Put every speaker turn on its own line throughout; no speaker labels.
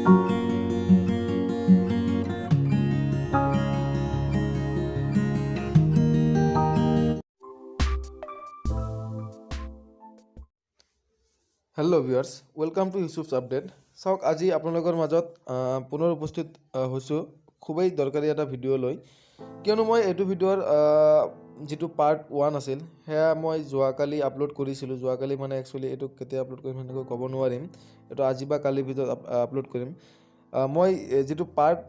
Hello' viewers, welcome to Yusuf's update. চাওক, আজি আপোনালোকৰ মাজত পুনৰ উপস্থিত হৈছোঁ খুবেই দৰকাৰী এটা ভিডিঅ' লৈ, কিয়নো মই এইটো ভিডিঅ'ৰ যিটো পাৰ্ট 1 আছিল সেয়া মই যোৱাকালি আপলোড কৰিছিলোঁ। যোৱাকালি মানে একচুৱেলি এইটো কেতিয়া আপলোড কৰিম সেনেকৈ ক'ব নোৱাৰিম, এইটো আজি বা কালিৰ ভিতৰত আপলোড কৰিম। মই যিটো পাৰ্ট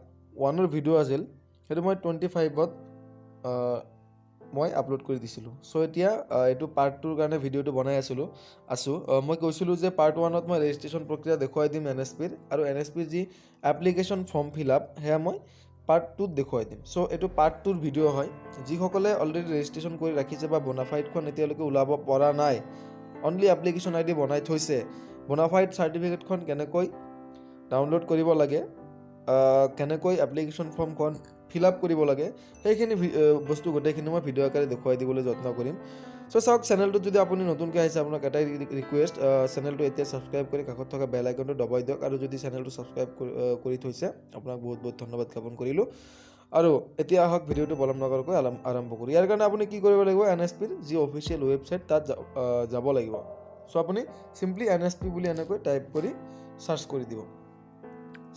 1ৰ ভিডিঅ' আছিল সেইটো মই 25ত মই আপলোড কৰি দিছিলোঁ। চ' এতিয়া এইটো পাৰ্ট 2ৰ কাৰণে ভিডিঅ'টো বনাই আছোঁ। মই কৈছিলোঁ যে পাৰ্ট 1ত মই ৰেজিষ্ট্ৰেশ্যন প্ৰক্ৰিয়া দেখুৱাই দিম NSPৰ, আৰু NSPৰ যি এপ্লিকেশ্যন ফৰ্ম ফিল আপ সেয়া মই পাৰ্ট 2ত দেখুৱাই দিম। চ' এইটো পাৰ্ট 2ৰ ভিডিঅ' হয়। যিসকলে অলৰেডি ৰেজিষ্ট্ৰেশ্যন কৰি ৰাখিছে বা বনাফাইডখন এতিয়ালৈকে ওলাব পৰা নাই, অনলি এপ্লিকেশ্যন ID বনাই থৈছে, বনাফাইড চাৰ্টিফিকেটখন কেনেকৈ ডাউনলোড কৰিব লাগে, কেনেকৈ এপ্লিকেশ্যন ফৰ্মখন ফিল আপ কৰিব লাগে, সেইখিনি বস্তু গোটেইখিনি মই ভিডিঅ' আকাৰে দেখুৱাই দিবলৈ যত্ন কৰিম। চ' চাওক, চেনেলটোত যদি আপুনি নতুনকৈ আহিছে, আপোনাক এটাই ৰিকুৱেষ্ট, চেনেলটো এতিয়া ছাবস্ক্ৰাইব কৰি কাষত থকা বেল আইকনটো দবাই দিয়ক। আৰু যদি চেনেলটো ছাবস্ক্ৰাইব কৰি থৈছে, আপোনাক বহুত বহুত ধন্যবাদ জ্ঞাপন কৰিলোঁ। আৰু এতিয়া আহক ভিডিঅ'টো পলম নকৰাকৈ আৰম্ভ কৰোঁ। ইয়াৰ কাৰণে আপুনি কি কৰিব লাগিব, NSPৰ যি অফিচিয়েল ৱেবছাইট তাত যাব লাগিব। চ' আপুনি চিম্পলি NSP বুলি এনেকৈ টাইপ কৰি চাৰ্চ কৰি দিব।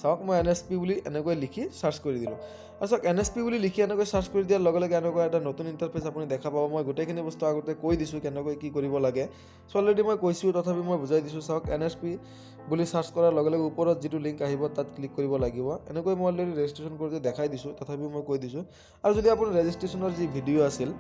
চাওক, মই NSP বুলি এনেকৈ লিখি চাৰ্চ কৰি দিলোঁ। আৰু চাওক, NSP বুলি লিখি এনেকৈ চাৰ্চ কৰি দিয়াৰ লগে লগে এনেকুৱা এটা নতুন ইণ্টাৰফেচ আপুনি দেখা পাব। মই গোটেইখিনি বস্তু আগতে কৈ দিছোঁ কেনেকৈ কি কৰিব লাগে। চ' অলৰেডি মই কৈছোঁ, তথাপি মই বুজাই দিছোঁ। চাওক, NSP বুলি চাৰ্চ কৰাৰ লগে লগে ওপৰত যিটো লিংক আহিব তাত ক্লিক কৰিব লাগিব। এনেকৈ মই অলৰেডি ৰেজিষ্ট্ৰেশ্যন কৰোঁতে দেখাই দিছোঁ, তথাপিও মই কৈ দিছোঁ। আৰু যদি আপোনাৰ ৰেজিষ্ট্ৰেশ্যনৰ যি ভিডিঅ' আছিল,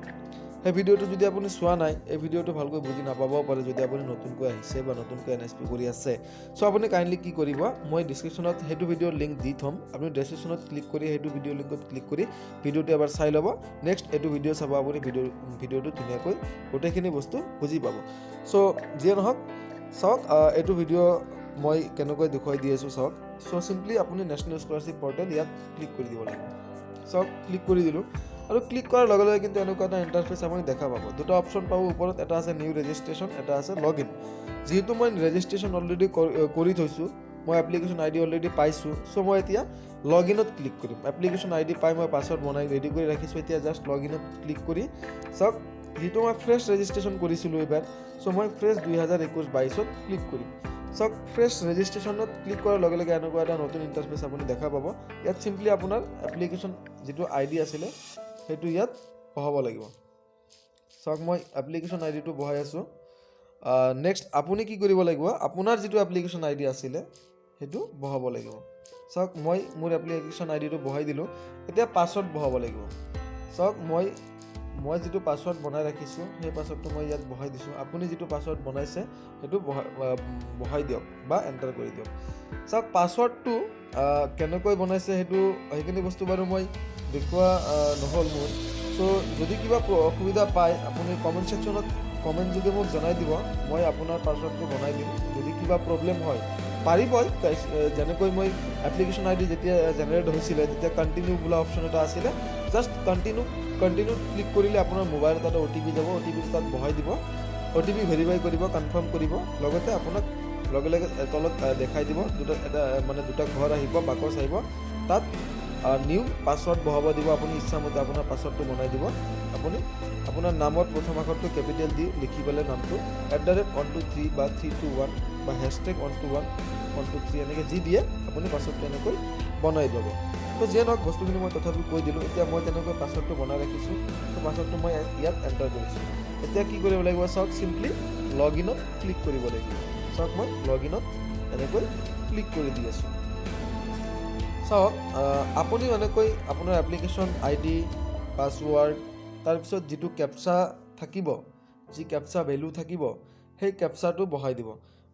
সেই ভিডিঅ'টো যদি আপুনি চোৱা নাই, এই ভিডিঅ'টো ভালকৈ বুজি নাপাবও পাৰে যদি আপুনি নতুনকৈ আহিছে বা নতুনকৈ NSP কৰি আছে। চ' আপুনি কাইণ্ডলি কি কৰিব, মই ডিছক্ৰিপশ্যনত সেইটো ভিডিঅ'ৰ লিংক দি থ'ম। আপুনি ডিছক্ৰিপশ্যনত ক্লিক কৰি সেইটো ভিডিঅ' লিংকত ক্লিক কৰি ভিডিঅ'টো এবাৰ চাই ল'ব। নেক্সট এইটো ভিডিঅ' চাব, আপুনি ভিডিঅ'টো ধুনীয়াকৈ গোটেইখিনি বস্তু বুজি পাব। চ' যিয়ে নহওক, চাওক, এইটো ভিডিঅ' মই কেনেকৈ দেখুৱাই দি আছোঁ চাওক। চ' চিম্পলি আপুনি নেশ্যনেল স্কলাৰশ্বিপ পৰ্টেল ইয়াত ক্লিক কৰি দিব লাগিব। চাওক, ক্লিক কৰি দিলোঁ। আৰু ক্লিক কৰাৰ লগে লগে কিন্তু এনেকুৱা এটা ইণ্টাৰফেচ আপুনি দেখা পাব। দুটা অপশ্যন পাব ওপৰত, এটা আছে নিউ ৰেজিষ্ট্ৰেশ্যন, এটা আছে লগ ইন। যিহেতু মই ৰেজিষ্ট্ৰেশ্যন অলৰেডি কৰি থৈছোঁ, মই এপ্লিকেশ্যন ID অলৰেডি পাইছোঁ। চ' মই এতিয়া লগ ইনত ক্লিক কৰিম। এপ্লিকেশ্যন ID পাই মই পাছৱৰ্ড বনাই ৰেডি কৰি ৰাখিছোঁ। এতিয়া জাষ্ট লগ ইনত ক্লিক কৰি চাওক, যিহেতু মই ফ্ৰেছ ৰেজিষ্ট্ৰেশ্যন কৰিছিলোঁ এইবাৰ, চ' মই ফ্ৰেছ 2021-22ত ক্লিক কৰিম। চাওক, ফ্ৰেছ ৰেজিষ্ট্ৰেশ্যনত ক্লিক কৰাৰ লগে লগে এনেকুৱা এটা নতুন ইণ্টাৰফেচ আপুনি দেখা পাব। ইয়াত চিম্পলি আপোনাৰ এপ্লিকেশ্যন যিটো ID আছিলে সেইটো ইয়াত বহাব লাগিব। চাওক, মই এপ্লিকেশ্যন IDটো বহাই আছোঁ। নেক্সট আপুনি কি কৰিব লাগিব, আপোনাৰ যিটো এপ্লিকেশ্যন ID আছিলে সেইটো বহাব লাগিব। চাওক, মই মোৰ এপ্লিকেশ্যন IDটো বহাই দিলোঁ। এতিয়া পাছৱৰ্ড বহাব লাগিব। চাওক, মই যিটো পাছৱৰ্ড বনাই ৰাখিছোঁ সেই পাছৱৰ্ডটো মই ইয়াত বহাই দিছোঁ। আপুনি যিটো পাছৱৰ্ড বনাইছে সেইটো বহাই দিয়ক বা এণ্টাৰ কৰি দিয়ক। চাওক, পাছৱৰ্ডটো কেনেকৈ বনাইছে সেইখিনি বস্তু বাৰু মই দেখুওৱা নহ'ল মোৰ। চ' যদি কিবা অসুবিধা পায় আপুনি কমেণ্ট ছেকশ্যনত কমেণ্ট যোগে মোক জনাই দিব, মই আপোনাৰ পাছৱৰ্ডটো বনাই দিম। যদি কিবা প্ৰব্লেম হয় পাৰিবই, যেনেকৈ মই এপ্লিকেশ্যন ID যেতিয়া জেনেৰেট হৈছিলে তেতিয়া কণ্টিনিউ বোলা অপশ্যন এটা আছিলে। জাষ্ট কণ্টিনিউত ক্লিক কৰিলে আপোনাৰ মোবাইলত এটা OTP যাব, OTPটো তাত বহাই দিব। OTP ভেৰিফাই কৰিব, কনফাৰ্ম কৰিব, লগতে আপোনাক লগে লগে তলত দেখাই দিব দুটা ঘৰ আহিব, বাকচ আহিব, তাত নিউ পাছৱৰ্ড বহাব দিব। আপুনি ইচ্ছামতে আপোনাৰ পাছৱৰ্ডটো বনাই দিব। আপুনি আপোনাৰ নামত প্ৰথম আখৰটো কেপিটেল দি লিখি পেলাই নামটো @123 বা 321 বা #121 এনেকৈ যি দিয়ে আপুনি পাছৱৰ্ডটো এনেকৈ বনাই ল'ব। তো যিয়ে নহওক, বস্তুখিনি মই তথাপি কৈ দিলোঁ। এতিয়া মই তেনেকৈ পাছৱৰ্ডটো বনাই ৰাখিছোঁ। তো পাছৱৰ্ডটো মই ইয়াত এণ্টাৰ কৰিছোঁ। এতিয়া কি কৰিব লাগিব, চাওক, চিম্পলি লগ ইনত ক্লিক কৰিব লাগিব। চাওক, মই লগ ইনত এনেকৈ ক্লিক কৰি দি আছোঁ। চাওক, আপুনি এনেকৈ আপোনাৰ এপ্লিকেশ্যন ID, পাছৱৰ্ড, তাৰপিছত যিটো কেপচা থাকিব, যি কেপচা ভেলু থাকিব, সেই কেপচাটো বহাই দিব।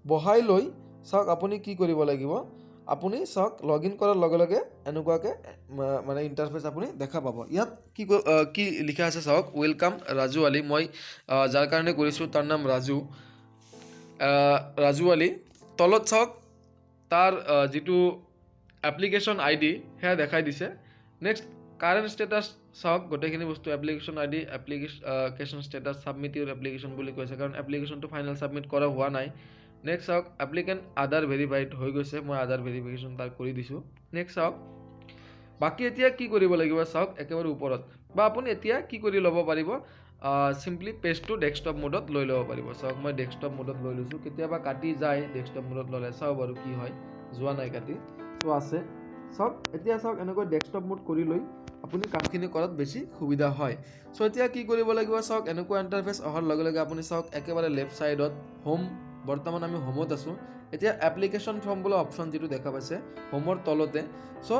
বহাই লৈ চাওক, আপুনি কি কৰিব লাগিব, আপুনি চাওক, লগ ইন কৰাৰ লগে লগে এনেকুৱাকৈ মানে ইণ্টাৰফেচ আপুনি দেখা পাব। ইয়াত কি লিখা আছে চাওক, ৱেলকাম ৰাজু আলী। মই যাৰ কাৰণে কৰিছোঁ তাৰ নাম ৰাজু আলী। তলত চাওক, তাৰ যিটো এপ্লিকেশ্যন ID সেয়া দেখাই দিছে। নেক্সট কাৰেণ্ট ষ্টেটাছ চাওক, গোটেইখিনি বস্তু application ID, application status, submit your application বুলি কৈছে, কাৰণ এপ্লিকেশ্যনটো ফাইনেল ছাবমিট কৰা হোৱা নাই। নেক্সট চাওক এপ্লিকেণ্ট আধাৰ ভেৰিফাইড হৈ গৈছে, মই আধাৰ ভেৰিফিকেশ্যন তাৰ কৰি দিছোঁ। নেক্সট চাওক বাকী এতিয়া কি কৰিব লাগিব চাওক একেবাৰে ওপৰত, বা আপুনি এতিয়া কি কৰি ল'ব পাৰিব, চিম্পলি পেজটো ডেস্কটপ মোডত লৈ ল'ব পাৰিব। চাওক মই ডেস্কটপ মোডত লৈ লৈছোঁ, কেতিয়াবা কাটি যায় ডেস্কটপ মোডত ল'লে, চাওক বাৰু কি হয়, যোৱা নাই কাটি, চ' আছে। চাওক এতিয়া চাওক এনেকৈ ডেস্কটপ মোড কৰি লৈ আপুনি কামখিনি কৰাত বেছি সুবিধা হয়। চ' এতিয়া কি কৰিব লাগিব চাওক, এনেকুৱা ইণ্টাৰফেচ অহাৰ লগে লগে আপুনি চাওক একেবাৰে লেফ্ট ছাইডত হোম, বৰ্তমান আমি হোমত আছোঁ। এতিয়া এপ্লিকেশ্যন ফৰ্ম বোলা অপশ্যন যিটো দেখা পাইছে হোমৰ তলতে, চ'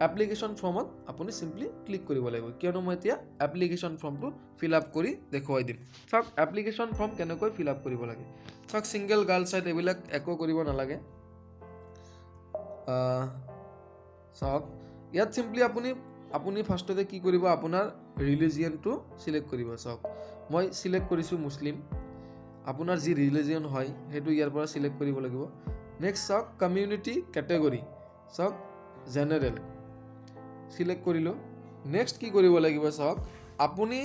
এপ্লিকেশ্যন ফৰ্মত আপুনি চিম্পলি ক্লিক কৰিব লাগিব, কিয়নো মই এতিয়া এপ্লিকেশ্যন ফৰ্মটো ফিল আপ কৰি দেখুৱাই দিম। চাওক এপ্লিকেশ্যন ফৰ্ম কেনেকৈ ফিল আপ কৰিব লাগে। চাওক ছিংগল গাৰ্ল চাইড এইবিলাক একো কৰিব নালাগে। চাওক ইয়াত চিম্পলি আপুনি ফাৰ্ষ্টতে কি কৰিব, আপোনাৰ ৰিলিজিয়নটো চিলেক্ট কৰিব। চাওক মই চিলেক্ট কৰিছোঁ মুছলিম, আপোনাৰ যি ৰিলিজিয়ন হয় সেইটো ইয়াৰ পৰা চিলেক্ট কৰিব লাগিব। নেক্সট চাওক কমিউনিটি কেটেগৰী, চাওক জেনেৰেল চিলেক্ট কৰিলোঁ। নেক্সট কি কৰিব লাগিব চাওক, আপুনি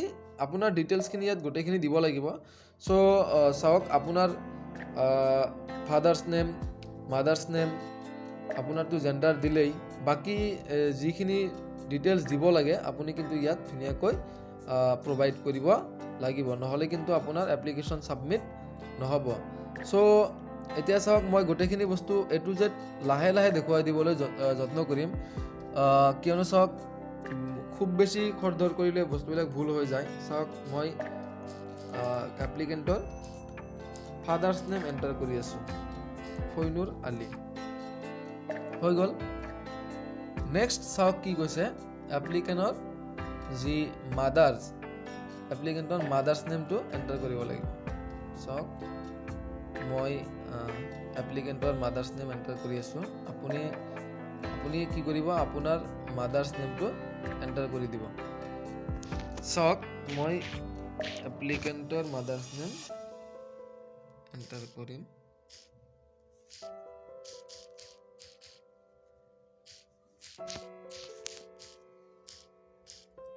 আপোনাৰ ডিটেইলছখিনি ইয়াত গোটেইখিনি দিব লাগিব। চ' চাওক আপোনাৰ ফাদাৰ্ছ নেম, মাদাৰ্ছ নেম, আপোনাৰতো জেণ্ডাৰ দিলেই, বাকী যিখিনি ডিটেইলছ দিব লাগে আপুনি কিন্তু ইয়াত ধুনীয়াকৈ প্ৰভাইড কৰিব লাগিব, নহ'লে কিন্তু আপোনাৰ এপ্লিকেশ্যন ছাবমিট নহ'ব। চ' এতিয়া চাওক মই গোটেইখিনি বস্তু A to Z লাহে লাহে দেখুৱাই দিবলৈ যত্ন কৰিম, কিয়নো চাওক খুব বেছি খৰধৰ কৰিলে বস্তুবিলাক ভুল হৈ যায়। চাওক মই এপ্লিকেণ্টৰ ফাদাৰ্ছ নেম এণ্টাৰ কৰি আছোঁ, ফৈনুৰ আলী, হৈ গ'ল। নেক্সট চাওক কি কৈছে, এপ্লিকেণ্টৰ যি এপ্লিকেণ্টৰ মাদাৰ্ছ নেমটো এণ্টাৰ কৰিব লাগিব। চাওক মই এপ্লিকেণ্টৰ মাদাৰ্ছ নেম এণ্টাৰ কৰি আছোঁ, আপুনি কি কৰিব, আপোনাৰ মাদাৰ্ছ নেমটো এণ্টাৰ কৰি দিব। চাওক মই এপ্লিকেণ্টৰ মাদাৰ্ছ নেম এণ্টাৰ কৰিম।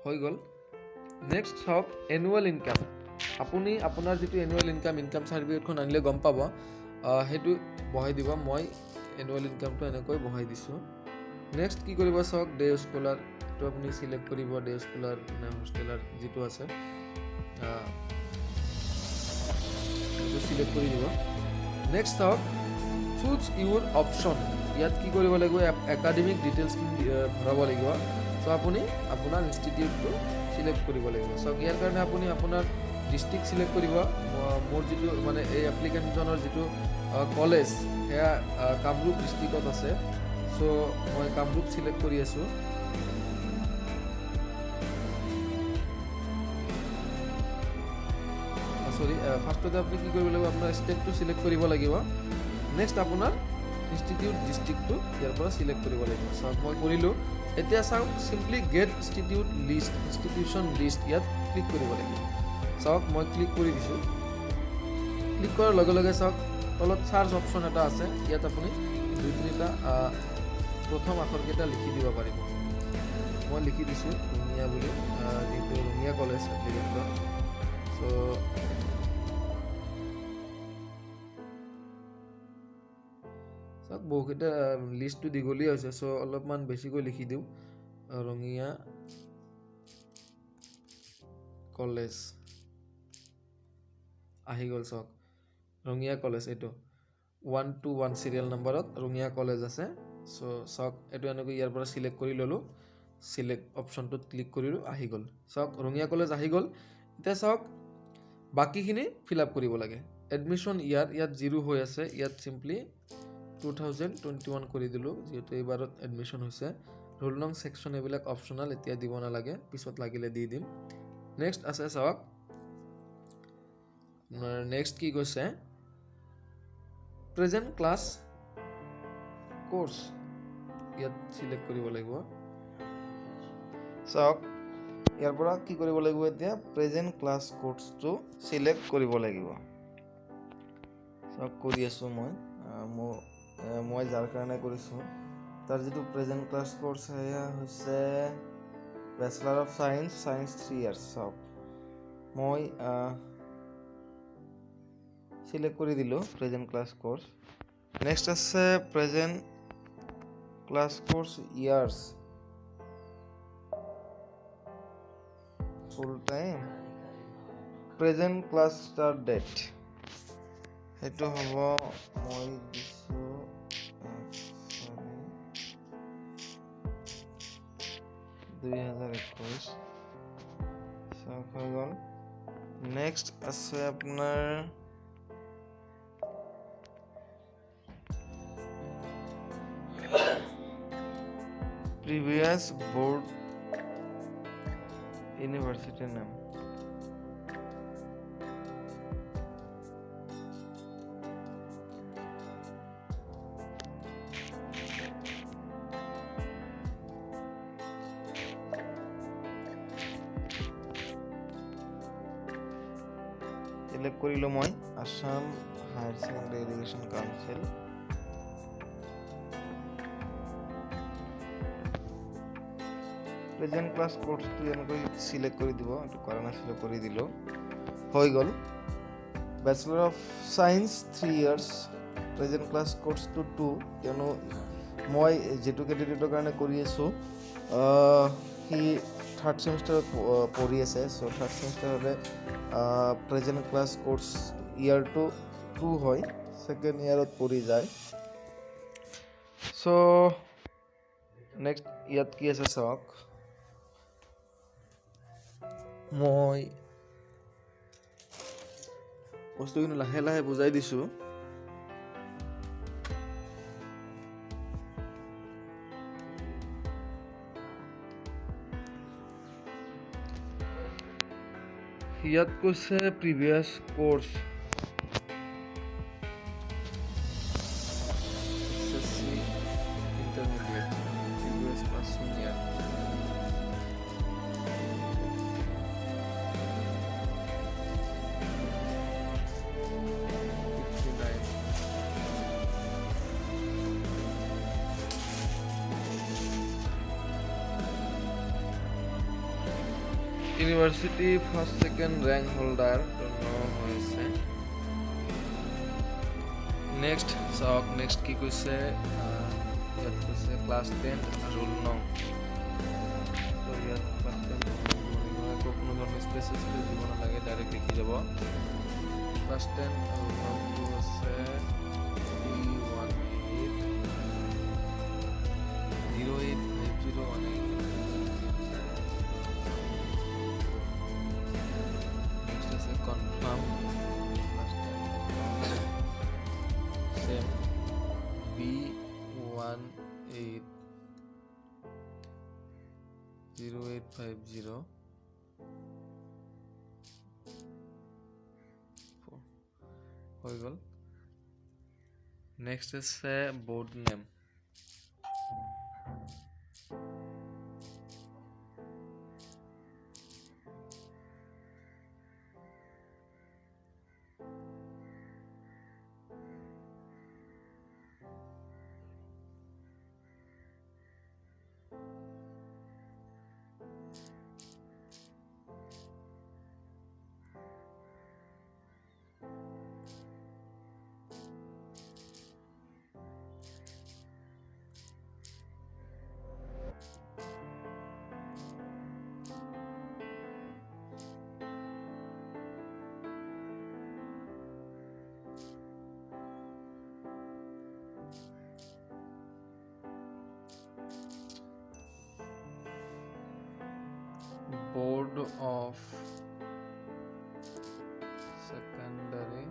হৈ গ'ল। নেক্সট চাওক এনুৱেল ইনকাম, আপুনি আপোনাৰ যিটো এনুৱেল ইনকাম চাৰ্টিফিকেটখন আনিলে গম পাব, সেইটো বহাই দিব। মই এনুৱেল ইনকামটো এনেকৈ বহাই দিছোঁ। নেক্সট কি কৰিব চাওক ডে স্কলাৰ, এইটো আপুনি চিলেক্ট কৰিব, ডে স্কলাৰ নে হোষ্টেলাৰ যিটো আছে সেইটো চিলেক্ট কৰি দিব। নেক্সট চাওক চুজ ইউৰ অপশ্যন, ইয়াত কি কৰিব লাগিব, একাডেমিক ডিটেইলছখিনি ভৰাব লাগিব। চ' আপুনি আপোনাৰ ইনষ্টিটিউটটো চিলেক্ট কৰিব লাগিব। চাওক ইয়াৰ কাৰণে আপুনি আপোনাৰ ডিষ্ট্ৰিক্ট চিলেক্ট কৰিব। মোৰ যিটো মানে এই এপ্লিকেণ্টজনৰ যিটো কলেজ সেয়া কামৰূপ ডিষ্ট্ৰিক্টত আছে, চ' মই কামৰূপ চিলেক্ট কৰি আছোঁ। ফাৰ্ষ্টতে আপুনি কি কৰিব লাগিব, আপোনাৰ ষ্টেটটো চিলেক্ট কৰিব লাগিব। নেক্সট আপোনাৰ ইনষ্টিটিউট ডিষ্ট্ৰিক্টটো ইয়াৰ পৰা চিলেক্ট কৰিব লাগিব। চাওক মই কৰিলোঁ। এতিয়া চাওক চিম্পলি গেট ইনষ্টিটিউশ্যন লিষ্ট, ইয়াত ক্লিক কৰিব লাগিব। চাওক মই ক্লিক কৰি দিছোঁ। ক্লিক কৰাৰ লগে লগে চাওক তলত চাৰ্চ অপশ্যন এটা আছে, ইয়াত আপুনি 2-3টা প্ৰথম আখৰকেইটা লিখি দিব পাৰিব। মই লিখি দিছোঁ ৰঙিয়া বুলি, যিহেতু ৰঙিয়া কলেজ এপ্লিকেণ্টৰ। চ' চাওক বহুকেইটা লিষ্টটো দীঘলীয়া হৈছে, চ' অলপমান বেছিকৈ লিখি দিওঁ, ৰঙিয়া কলেজ আহি গ'ল। চাওক ৰঙিয়া কলেজ, এইটো 121 চিৰিয়েল নম্বৰত ৰঙিয়া কলেজ আছে। চ' চাওক এইটো এনেকৈ ইয়াৰ পৰা চিলেক্ট কৰি ল'লোঁ, চিলেক্ট অপশ্যনটোত ক্লিক কৰিলোঁ, আহি গ'ল। চাওক ৰঙিয়া কলেজ আহি গ'ল। এতিয়া চাওক বাকীখিনি ফিল আপ কৰিব লাগে। এডমিশ্যন ইয়াত 0 হৈ আছে, ইয়াত চিম্পলি 2021 কৰি দিলোঁ, যিহেতু এইবাৰত এডমিশ্যন হৈছে। ৰোল নং ছেকশ্যন এইবিলাক অপশ্যনেল, এতিয়া দিব নালাগে, পিছত লাগিলে দি দিম। নেক্সট আছে চাওক নেক্সট কি কৈছে, প্ৰেজেণ্ট ক্লাছ কোৰ্চ, ইয়াত চিলেক্ট কৰিব লাগিব। চাওক ইয়াৰ পৰা কি কৰিব লাগিব, এতিয়া প্ৰেজেণ্ট ক্লাছ কোৰ্চটো চিলেক্ট কৰিব লাগিব। চাওক কৰি আছোঁ মই যাৰ কাৰণে কৰিছোঁ তাৰ যিটো প্ৰেজেণ্ট ক্লাছ কোৰ্চ সেয়া হৈছে বেচেলাৰ অফ ছায়েন্স 3 ইয়াৰ্ছ। চাওক মই সিলেক্ট কৰি দিলোঁ প্ৰেজেণ্ট ক্লাছ কোৰ্ছ। নেক্সট আছে present class course years, full time present class start date, সেইটো হ'ব মই দিছোঁ 2021 হৈ গ'ল। নেক্সট আছে আপোনাৰ previous board university name, select কৰিলোঁ মই Assam Higher Secondary Education Council. Present class কোৰ্ছটো এনেকৈ সিলেক্ট কৰি দিব, এইটো কৰা নাছিলোঁ, কৰি দিলোঁ, হৈ গ'ল। Bachelor of science 3 years, present class কোৰ্ছটো 2, কিয়নো মই যিটো কেণ্ডিডেটৰ কাৰণে কৰি আছোঁ সি থাৰ্ড ছেমিষ্টাৰত পঢ়ি আছে, চ' থাৰ্ড ছেমিষ্টাৰ হ'লে প্ৰেজেণ্ট ক্লাছ কোৰ্ছ ইয়াৰটো 2 হয়, ছেকেণ্ড ইয়াৰত পঢ়ি যায়। চ' নেক্সট ইয়াত কি আছে চাওক, মই বস্তুখিনি লাহে লাহে বুজাই দিছোঁ। ইয়াত কৈছে previous course, intermediate previous passing year, university first second rank holder হৈছে। নেক্সট চাওক, নেক্সট কি কৈছে, ইয়াত কৈছে ক্লাছ 10 ৰোল নং, তো ইয়াত ক্লাছ 10 একো কোনো ধৰণৰ স্পেচ দিব নালাগে, ডাইৰেক্ট লিখি যাব। ক্লাছ 10 ৰোল নংটো আছে 08501। Confirm same B180850 হৈ গ'ল। নেক্সট আছে board name, Board of Secondary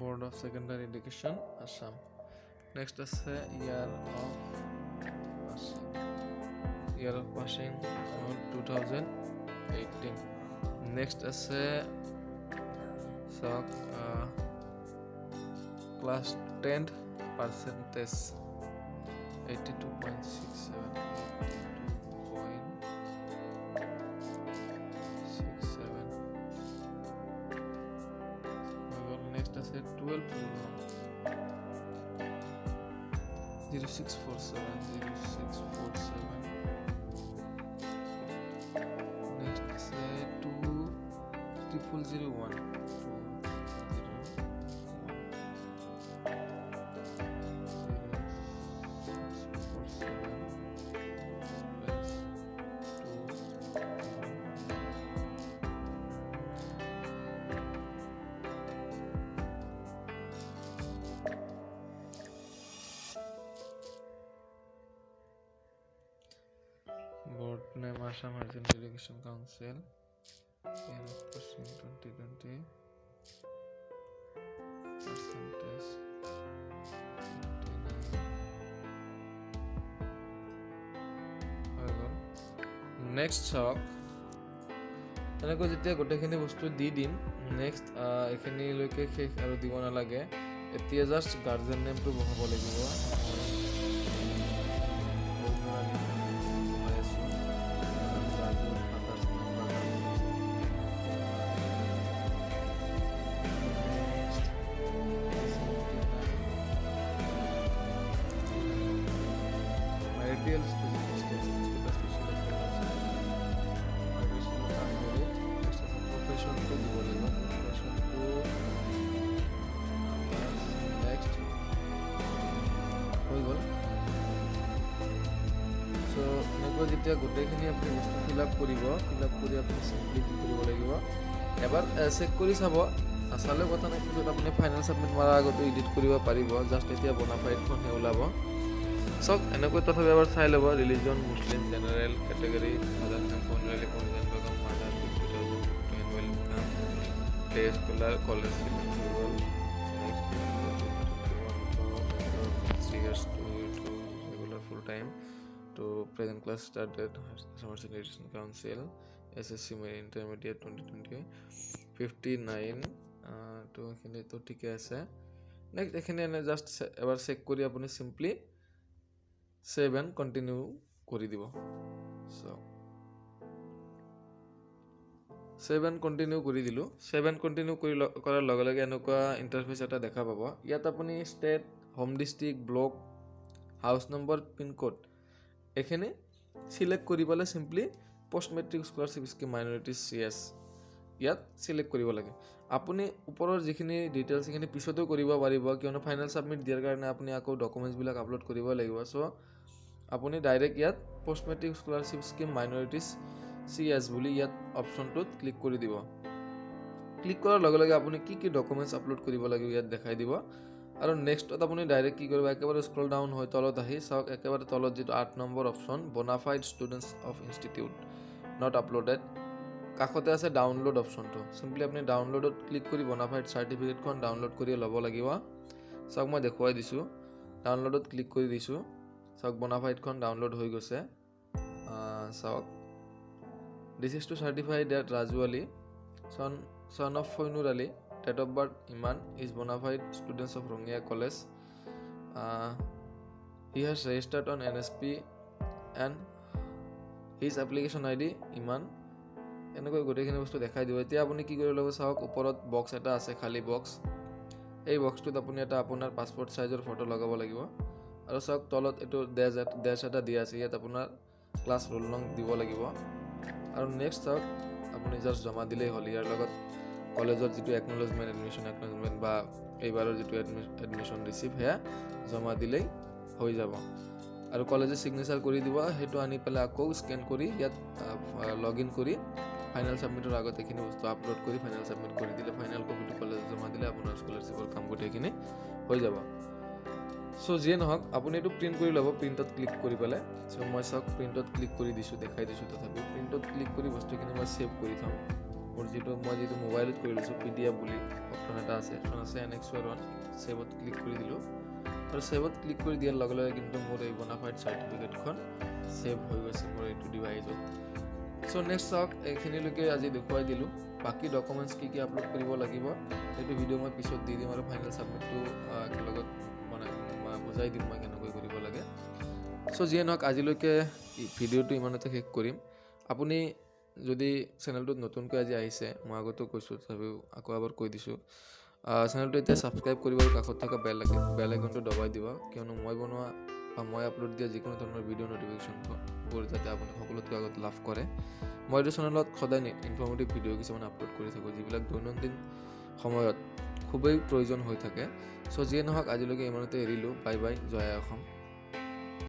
Board of Secondary Education Assam. Next is year of passing. Year of passing 2018. Next আছে চাওক ক্লাছ 10 পাৰ্চেণ্টেজ 82.67 next আছে 12 0647 next আছে 2001 Board name Assam Urgent Education Council 10% 2020 percentage 59 next চাওক এনেকৈ যেতিয়া গোটেইখিনি বস্তু দি দিম নেক্সট এইখিনিলৈকে শেষ আৰু দিব নালাগে এতিয়া জাষ্ট গাৰ্জেন নেমটো বহাব লাগিব যেতিয়া গোটেইখিনি আপুনি বস্তু ফিল আপ কৰি আপুনি চিম্পলি কি কৰিব লাগিব এবাৰ চেক কৰি চাব নাচালেও কথা নাই পিছত আপুনি ফাইনেল ছাবমিট মাৰাৰ আগতে এডিট কৰিব পাৰিব জাষ্ট এতিয়া বনাফাইডখনহে ওলাব চাওক এনেকৈ তথাপি এবাৰ চাই ল'ব religion Muslim general category mother name কনভেলি convent Begum mother 2012 annual income play scholar college regular full time to present class started Summer Education Council SSC Intermediate 2020 59 to এখানে তো ঠিক আছে নেক্সট এখানে জাস্ট এবাৰ চেক কৰি আপুনি সিম্পলি সেভ এন্ড কন্টিনিউ কৰি দিব সো সেভ এন্ড কন্টিনিউ কৰি দিলো সেভ এন্ড কন্টিনিউ কৰাৰ লগে লগে এনেকুৱা ইন্টাৰফেস এটা দেখা পাব ইয়াত আপুনি state home district block house number pin code এখানে সিলেক্ট কৰি পালে simply post matric scholarship scheme minorities CS ইয়াত সিলেক্ট কৰিব লাগে আপুনি ওপৰৰ যিখিনি ডিটেইলছ এখিনি পিছতো কৰিব পাৰিব কিয়নো ফাইনেল সাবমিট দিয়াৰ কাৰণে আপুনি আকৌ ডকুমেন্টছ বিলাক আপলোড কৰিব লাগিব সো আপুনি ডাইৰেক্ট ইয়াত post matric scholarship scheme minorities CS বুলি ইয়াত অপচনটোত ক্লিক কৰি দিব ক্লিক কৰাৰ লগে লগে আপুনি কি ডকুমেন্টছ আপলোড কৰিব লাগিব ইয়াত দেখাই দিব আৰু নেক্সটত আপুনি ডাইৰেক্ট কি কৰিব একেবাৰে স্ক্ৰল ডাউন হৈ তলত আহি চাওক একেবাৰে তলত যেটো 8 number option bonafide students of institute not uploaded কাখতে আছে ডাউনলোড অপচনটো সিম্পলি আপুনি ডাউনলোডত ক্লিক কৰি বনাফাইড সাৰ্টিফিকেটখন ডাউনলোড কৰি ল'ব লাগিব চাওক মই দেখুৱাই দিছো ডাউনলোডত ক্লিক কৰি দিছো চাওক বনাফাইডখন ডাউনলোড হৈ গৈছে চাওক this is to certify that Raju Ali son of Foinur Ali date of birth Iman is bona fide students of Rongia College he has registered on NSP and his application ID Iman এনেকৈ গোটেইখিনি বস্তু দেখাই দিব এতিয়া আপুনি কি কৰিব লাগিব চাওক ওপৰত বক্স এটা আছে খালি বক্স এই বক্সটোত আপুনি এটা আপোনাৰ পাসপোৰ্ট সাইজৰ ফটো লগাব লাগিব আৰু চাওক তলত এটো ড্যাশ এটা দিয়া আছে ইয়াত আপোনাৰ ক্লাছ ৰোল নং দিব লাগিব আৰু নেক্সট চাওক আপুনি জাস্ট জমা দিলেই হ'ল ইয়াৰ লগত কলেজৰ যেটো একনলেজমেন্ট এডমিশন একনলেজমেন্ট বা এইবাৰৰ যেটো এডমিশন ৰিসিভ হেয়া জমা দিলেই হৈ যাব আৰু কলেজে সিগনেচাৰ কৰি দিব হেটো আনি পেলে আকৌ স্ক্যান কৰি ইয়াত লগইন কৰি ফাইনাল সাবমিটৰ আগতে এখিনি বস্তু আপলোড কৰি ফাইনাল সাবমিট কৰি দিলে ফাইনাল কপিটো কলেজ জমা দিলে আপোনাৰ স্কলাৰশিপৰ কাম গোটেইখিনি হৈ যাব সো যে নহক আপুনি এটো প্ৰিন্ট কৰি ল'ব প্ৰিন্টত ক্লিক কৰি পেলে সো মই সক প্ৰিন্টত ক্লিক কৰি দিছো দেখাই দিছো তথাপি প্ৰিন্টত ক্লিক কৰি বস্তুখিনি মই সেভ কৰি থম মোৰ মই যেটো মোবাইলত কৰি লৈছো পিডিএফ বুলি অপচন এটা আছে NX1 সেভত ক্লিক কৰি দিলো আৰু সেভত ক্লিক কৰি দিয়াৰ লগে লগে কিন্তু মোৰ এই বনাফাইড সাৰ্টিফিকেটখন সেভ হৈ গৈছে মোৰ এইটো ডিভাইসত সো নেক্সট চাওক এইখিনিলৈকে আজি দেখুৱাই দিলোঁ বাকী ডকুমেণ্টছ কি আপলোড কৰিব লাগিব সেইটো ভিডিঅ' মই পিছত দি দিম আৰু ফাইনেল ছাবমিটটো একেলগত বুজাই দিম মই কেনেকৈ কৰিব লাগে সো যিয়ে নহওক আজিলৈকে ভিডিঅ'টো ইমানতে শেষ কৰিম আপুনি যদি চেনেলটোত নতুনকৈ আজি আহিছে মই আগতেও কৈছোঁ তথাপিও আকৌ এবাৰ কৈ দিছোঁ চেনেলটো এতিয়া ছাবস্ক্ৰাইব কৰিব আৰু কাষত থকা বেল আইকনটো দবাই দিব কিয়নো মই বনোৱা বা মই আপলোড দিয়া যিকোনো ধৰণৰ ভিডিঅ' নটিফিকেশ্যনবোৰ যাতে আপুনি সকলোতকৈ আগত লাভ কৰে মই এইটো চেনেলত সদায় ইনফৰ্মেটিভ ভিডিঅ' কিছুমান আপলোড কৰি থাকোঁ যিবিলাক দৈনন্দিন সময়ত খুবেই প্ৰয়োজন হৈ থাকে সো যিয়ে নহওক আজিলৈকে ইমানতে এৰিলোঁ বাই বাই জয় আই অসম